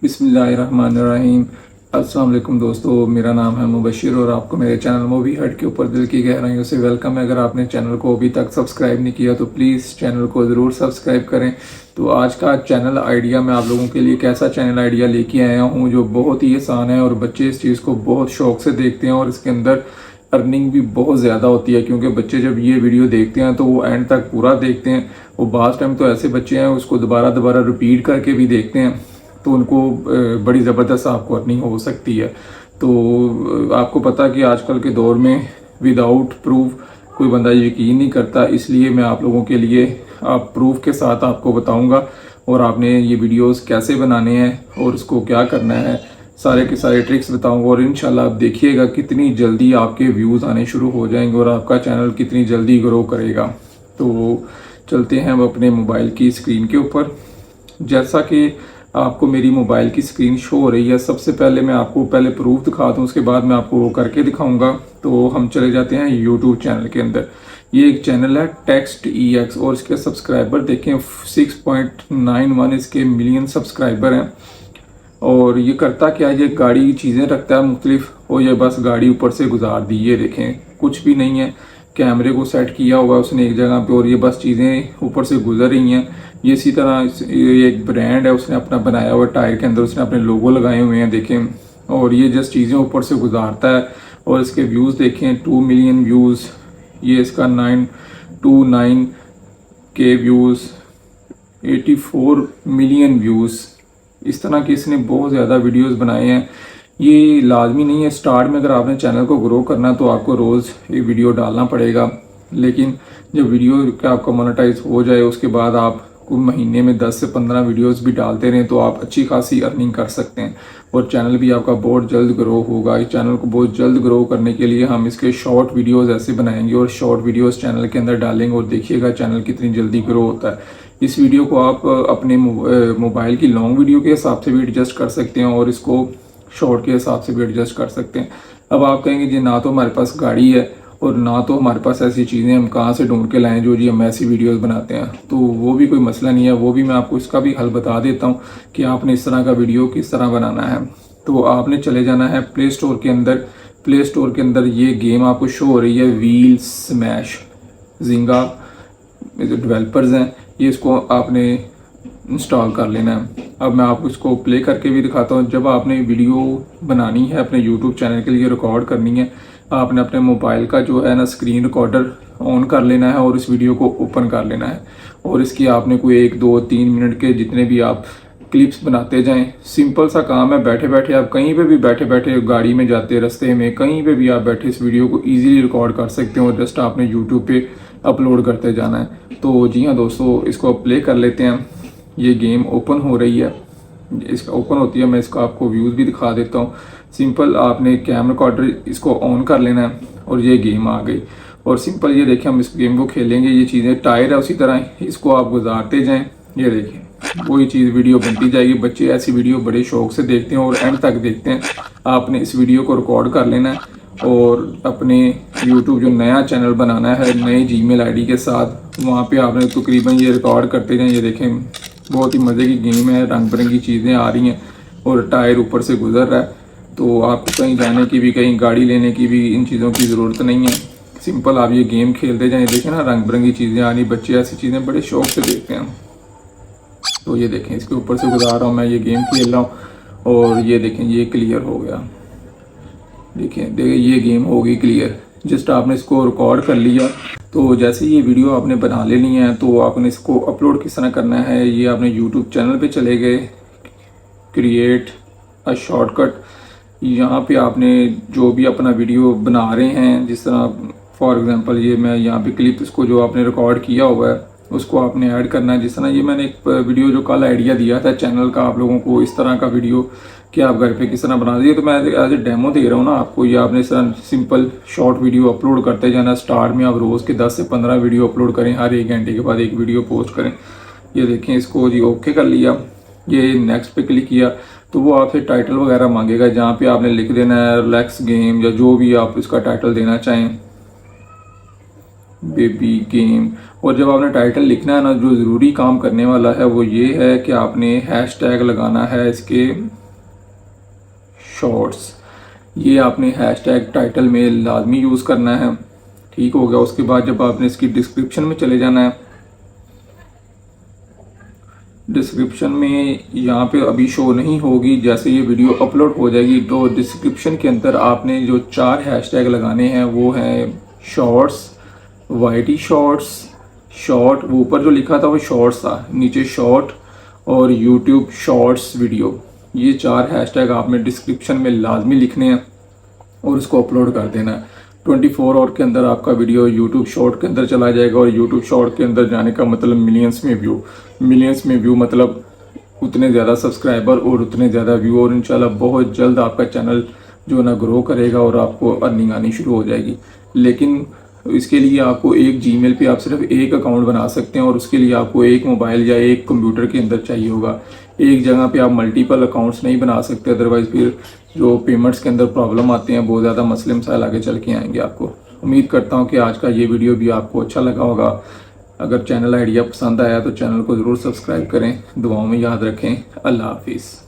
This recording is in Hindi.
बिस्मिल्लाहिर्रहमानिर्रहीम। अस्सलाम वालेकुम दोस्तों, मेरा नाम है मुबशिर और आपको मेरे चैनल मूवी हट के ऊपर दिल की गहराइयों से वेलकम है। अगर आपने चैनल को अभी तक सब्सक्राइब नहीं किया तो प्लीज़ चैनल को ज़रूर सब्सक्राइब करें। तो आज का चैनल आइडिया मैं आप लोगों के लिए कैसा चैनल आइडिया लेके आया हूँ जो बहुत ही आसान है और बच्चे इस चीज़ को बहुत शौक से देखते हैं और इसके अंदर अर्निंग भी बहुत ज़्यादा होती है, क्योंकि बच्चे जब ये वीडियो देखते हैं तो वो एंड तक पूरा देखते हैं। वो बाज़ टाइम तो ऐसे बच्चे हैं उसको दोबारा दोबारा रिपीट करके भी देखते हैं, तो उनको बड़ी ज़बरदस्त आपको अर्निंग हो सकती है। तो आपको पता कि आजकल के दौर में विदाउट प्रूफ कोई बंदा यकीन नहीं करता, इसलिए मैं आप लोगों के लिए आप प्रूफ के साथ आपको बताऊंगा और आपने ये वीडियोस कैसे बनाने हैं और उसको क्या करना है, सारे के सारे ट्रिक्स बताऊंगा। और इंशाल्लाह आप देखिएगा कितनी जल्दी आपके व्यूज़ आने शुरू हो जाएंगे और आपका चैनल कितनी जल्दी ग्रो करेगा। तो चलते हैं अब अपने मोबाइल की स्क्रीन के ऊपर। जैसा कि आपको मेरी मोबाइल की स्क्रीन शो हो रही है, सबसे पहले मैं आपको पहले प्रूफ दिखा दूँ, उसके बाद मैं आपको वो करके दिखाऊंगा। तो हम चले जाते हैं यूट्यूब चैनल के अंदर। ये एक चैनल है टेक्स्ट EX और इसके सब्सक्राइबर देखें 6.91 इसके मिलियन सब्सक्राइबर हैं। और ये करता क्या है, ये गाड़ी चीज़ें रखता है मुख्तलिफ और ये बस गाड़ी ऊपर से गुजार दी। ये देखें कुछ भी नहीं है, कैमरे को सेट किया हुआ उसने एक जगह पे और ये बस चीज़ें ऊपर से गुजर रही हैं। ये इसी तरह ये एक ब्रांड है उसने अपना बनाया हुआ, टायर के अंदर उसने अपने लोगो लगाए हुए हैं देखें, और ये जस्ट चीज़ें ऊपर से गुजारता है। और इसके व्यूज़ देखें 2 मिलियन व्यूज़, ये इसका 929 के व्यूज़, 84 मिलियन व्यूज़। इस तरह के इसने बहुत ज़्यादा वीडियोस बनाए हैं। ये लाजमी नहीं है स्टार्ट में अगर आपने चैनल को ग्रो करना तो आपको रोज़ एक वीडियो डालना पड़ेगा, लेकिन जब वीडियो का आपका मोनेटाइज हो जाए उसके बाद आप महीने में 10 से 15 वीडियोस भी डालते रहें तो आप अच्छी खासी अर्निंग कर सकते हैं और चैनल भी आपका बहुत जल्द ग्रो होगा। इस चैनल को बहुत जल्द ग्रो करने के लिए हम इसके शॉर्ट वीडियोस ऐसे बनाएंगे और शॉर्ट वीडियोस चैनल के अंदर डालेंगे और देखिएगा चैनल कितनी जल्दी ग्रो होता है। इस वीडियो को आप अपने मोबाइल की लॉन्ग वीडियो के हिसाब से भी एडजस्ट कर सकते हैं और इसको शॉर्ट के हिसाब से भी एडजस्ट कर सकते हैं। अब आप कहेंगे जी ना तो हमारे पास गाड़ी है और ना तो हमारे पास ऐसी चीज़ें हम कहाँ से ढूंढ के लाएं जो जी हम ऐसी वीडियोस बनाते हैं, तो वो भी कोई मसला नहीं है, वो भी मैं आपको इसका भी हल बता देता हूँ कि आपने इस तरह का वीडियो किस तरह बनाना है। तो आपने चले जाना है प्ले स्टोर के अंदर। प्ले स्टोर के अंदर ये गेम आपको शो हो रही है व्हील स्मैश जिंगा, जो डेवलपर्स हैं ये इसको आपने इंस्टॉल कर लेना है। अब मैं आपको इसको प्ले करके भी दिखाता हूँ। जब आपने वीडियो बनानी है अपने यूट्यूब चैनल के लिए रिकॉर्ड करनी है, आपने अपने मोबाइल का जो है ना स्क्रीन रिकॉर्डर ऑन कर लेना है और इस वीडियो को ओपन कर लेना है और इसकी आपने कोई 1 2 3 मिनट के जितने भी आप क्लिप्स बनाते जाएं। सिंपल सा काम है, बैठे बैठे आप कहीं पे भी बैठे बैठे गाड़ी में जाते रास्ते में कहीं पे भी आप बैठे इस वीडियो को इजीली रिकॉर्ड कर सकते हैं और जस्ट आपने यूट्यूब पे अपलोड करते जाना है। तो जी हाँ दोस्तों, इसको प्ले कर लेते हैं। ये गेम ओपन हो रही है, इसका ओपन होती है, मैं इसका आपको व्यूज़ भी दिखा देता हूँ। सिंपल आपने कैमरा रिकॉर्डर इसको ऑन कर लेना है और ये गेम आ गई और सिंपल ये देखें हम इस गेम को खेलेंगे। ये चीज़ें टायर है उसी तरह इसको आप गुजारते जाएं, ये देखें वही चीज़ वीडियो बनती जाएगी। बच्चे ऐसी वीडियो बड़े शौक से देखते हैं और एंड तक देखते हैं। आपने इस वीडियो को रिकॉर्ड कर लेना है और अपने यूट्यूब जो नया चैनल बनाना है नए जीमेल आईडी के साथ, वहाँ पे आपने तकरीबन ये रिकॉर्ड करते जाएं। ये देखें बहुत ही मज़े की गेम है, रंग बिरंगी चीज़ें आ रही हैं और टायर ऊपर से गुजर रहा है। तो आपको कहीं जाने की भी कहीं गाड़ी लेने की भी इन चीज़ों की ज़रूरत नहीं है, सिंपल आप ये गेम खेलते जाएं। देखें ना रंग बिरंगी चीज़ें आ रही, बच्चे ऐसी चीज़ें बड़े शौक से देखते हैं। तो ये देखें इसके ऊपर से गुजार रहा हूँ मैं, ये गेम खेल रहा हूँ और ये देखें ये क्लियर हो गया। देखें ये गेम हो गई क्लियर, जस्ट आपने इसको रिकॉर्ड कर लिया। तो जैसे ये वीडियो आपने बना लेनी है तो आपने इसको अपलोड किस तरह करना है, ये आपने यूट्यूब चैनल पे चले गए, क्रिएट अ शॉर्टकट, यहाँ पे आपने जो भी अपना वीडियो बना रहे हैं, जिस तरह फॉर एग्जांपल ये मैं यहाँ पे क्लिप इसको जो आपने रिकॉर्ड किया हुआ है उसको आपने ऐड करना है। जिस तरह ये मैंने एक वीडियो जो कल आइडिया दिया था चैनल का आप लोगों को, इस तरह का वीडियो कि आप घर पे किस तरह बना दिए, तो मैं एज ए डेमो दे रहा हूँ ना आपको। ये आपने इस तरह सिंपल शॉर्ट वीडियो अपलोड करते जाना। स्टार्ट में आप रोज़ के 10 से 15 वीडियो अपलोड करें, हर 1 घंटे के बाद एक वीडियो पोस्ट करें। ये देखें इसको जी ओके कर लिया, ये नेक्स्ट पे क्लिक किया तो वो आपसे टाइटल वगैरह मांगेगा, जहाँ पे आपने लिख देना है रिलैक्स गेम या जो भी आप इसका टाइटल देना चाहें। Baby game. और जब आपने टाइटल लिखना है ना, जो ज़रूरी काम करने वाला है वो ये है कि आपने हैशटैग लगाना है इसके शॉर्ट्स। ये आपने हैशटैग टाइटल में लाजमी यूज़ करना है। ठीक हो गया। उसके बाद जब आपने इसकी डिस्क्रिप्शन में चले जाना है, डिस्क्रिप्शन में यहाँ पे अभी शो नहीं होगी, जैसे ये वीडियो अपलोड हो जाएगी तो डिस्क्रिप्शन के अंदर आपने जो 4 हैशटैग लगाने हैं वो हैं शॉर्ट्स, वाईटी शॉर्ट्स, शॉर्ट, वो ऊपर जो लिखा था वो शॉर्ट्स था, नीचे शॉर्ट और यूट्यूब शॉर्ट्स वीडियो। ये 4 हैशटैग आपने डिस्क्रिप्शन में लाजमी लिखने हैं और उसको अपलोड कर देना है। 24 आवर के अंदर आपका वीडियो यूट्यूब शॉर्ट के अंदर चला जाएगा। और यूट्यूब शॉर्ट के अंदर जाने का मतलब मिलियंस में व्यू, मिलियंस में व्यू मतलब उतने ज़्यादा सब्सक्राइबर और उतने ज़्यादा व्यू, और इंशाल्लाह बहुत जल्द आपका चैनल जो ना ग्रो करेगा और आपको अर्निंग आनी शुरू हो जाएगी। लेकिन इसके लिए आपको एक जीमेल पे आप सिर्फ एक अकाउंट बना सकते हैं और उसके लिए आपको एक मोबाइल या एक कंप्यूटर के अंदर चाहिए होगा। एक जगह पे आप मल्टीपल अकाउंट्स नहीं बना सकते, अदरवाइज़ फिर जो पेमेंट्स के अंदर प्रॉब्लम आते हैं, बहुत ज़्यादा मसले मसाइल आगे चल के आएंगे आपको। उम्मीद करता हूँ कि आज का ये वीडियो भी आपको अच्छा लगा होगा। अगर चैनल आइडिया पसंद आया तो चैनल को ज़रूर सब्सक्राइब करें। दुआओं में याद रखें। अल्लाह हाफिज़।